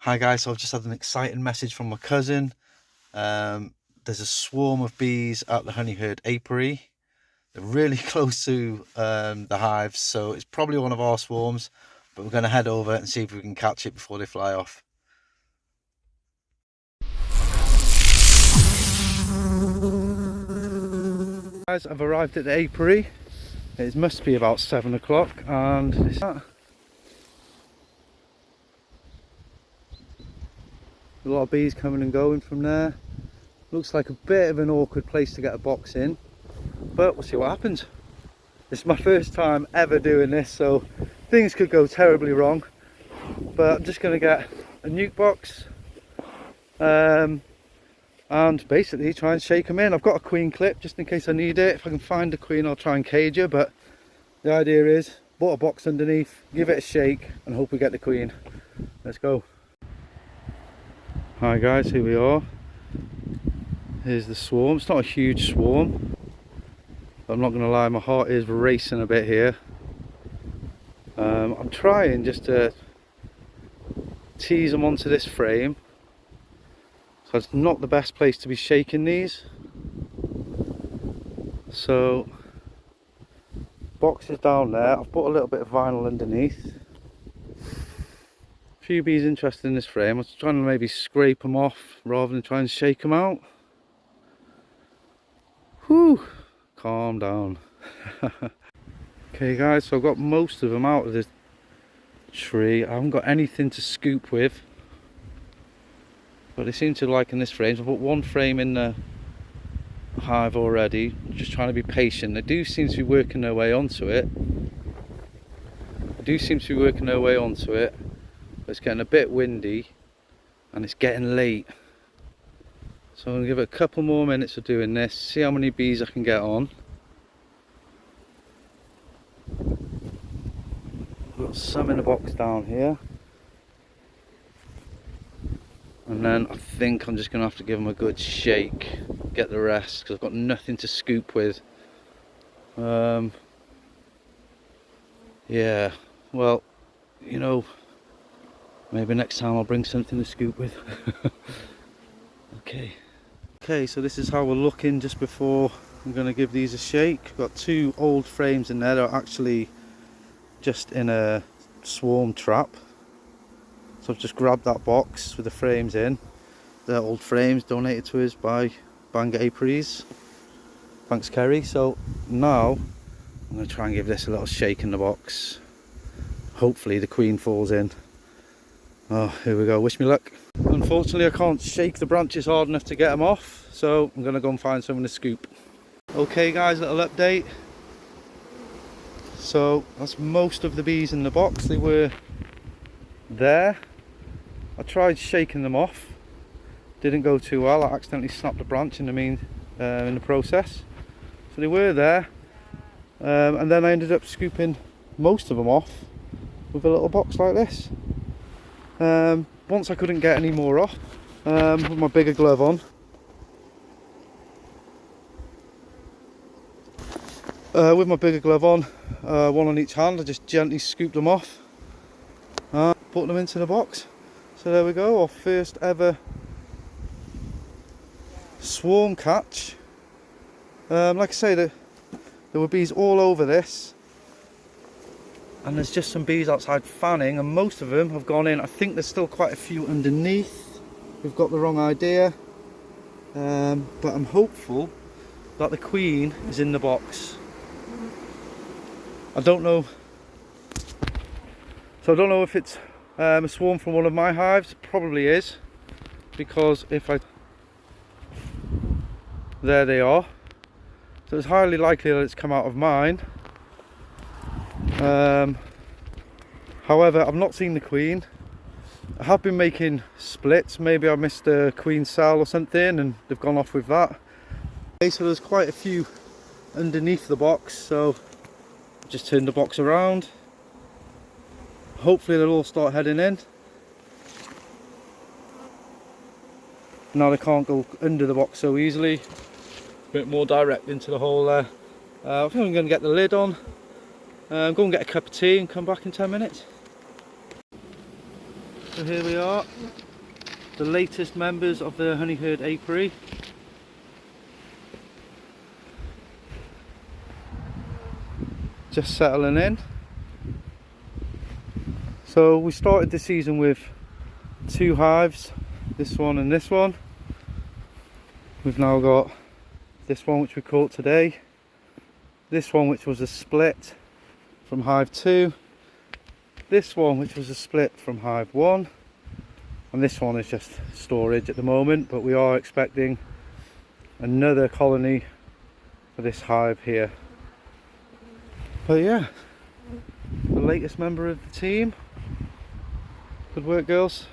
Hi guys, so I've just had an exciting message from my cousin. There's a swarm of bees at the honey herd apiary. They're really close to the hives, so it's probably one of our swarms, but we're going to head over and see if we can catch it before they fly off. Guys, I've arrived at the apiary. It must be about 7 o'clock and it's a lot of bees coming and going from there. Looks like a bit of an awkward place to get a box in, but we'll see what happens. This is my first time ever doing this, so things could go terribly wrong, but I'm just going to get a nuke box and basically try and shake them in. I've got a queen clip just in case I need it. If I can find the queen, I'll try and cage her, but the idea is put a box underneath, give it a shake and hope we get the queen. Let's go. Hi guys, here we are. Here's the swarm. It's not a huge swarm, but I'm not going to lie, my heart is racing a bit here. I'm trying just to tease them onto this frame, so it's not the best place to be shaking these. So box is down there. I've put a little bit of vinyl underneath. A few bees interested in this frame. I was trying to maybe scrape them off rather than try and shake them out. Whew, calm down. Okay guys, so I've got most of them out of this tree. I haven't got anything to scoop with, but they seem to like in this frame. So I've put one frame in the hive already, just trying to be patient. They do seem to be working their way onto it. But it's getting a bit windy and it's getting late. So I'm going to give it a couple more minutes of doing this, see how many bees I can get on. I've got some in the box down here. And then I think I'm just going to have to give them a good shake, get the rest, because I've got nothing to scoop with. Yeah, well, you know, maybe next time I'll bring something to scoop with. Okay, so this is how we're looking just before I'm going to give these a shake. I've got two old frames in there that are actually just in a swarm trap. So I've just grabbed that box with the frames in. They're old frames donated to us by Bangor Apiaries. Thanks Kerry. So now I'm going to try and give this a little shake in the box. Hopefully the queen falls in. Oh, here we go, wish me luck. Unfortunately I can't shake the branches hard enough to get them off, so I'm going to go and find something to scoop. Okay guys, little update. So that's most of the bees in the box. They were there. I tried shaking them off, didn't go too well. I accidentally snapped a branch in the process. So they were there, and then I ended up scooping most of them off with a little box like this. Once I couldn't get any more off, with my bigger glove on, one on each hand, I just gently scooped them off, put them into the box. So there we go, our first ever swarm catch. Like I say, there were bees all over this, and there's just some bees outside fanning, and most of them have gone in. I think there's still quite a few underneath. We've got the wrong idea, but I'm hopeful that the queen is in the box. I don't know. So I don't know if it's a swarm from one of my hives. It probably is, because there they are. So it's highly likely that it's come out of mine. However, I've not seen the queen. I have been making splits. Maybe I missed a queen cell or something and they've gone off with that. Okay, so there's quite a few underneath the box, so just turn the box around. Hopefully they'll all start heading in. Now they can't go under the box so easily. A bit more direct into the hole there. I think I'm going to get the lid on, go and get a cup of tea and come back in 10 minutes. So here we are, the latest members of the honey herd apiary. Just settling in. So we started the season with 2 hives, this one and this one. We've now got this one which we caught today, this one which was a split from hive 2, this one which was a split from hive 1, and this one is just storage at the moment, but we are expecting another colony for this hive here. But yeah, the latest member of the team. Good work, girls.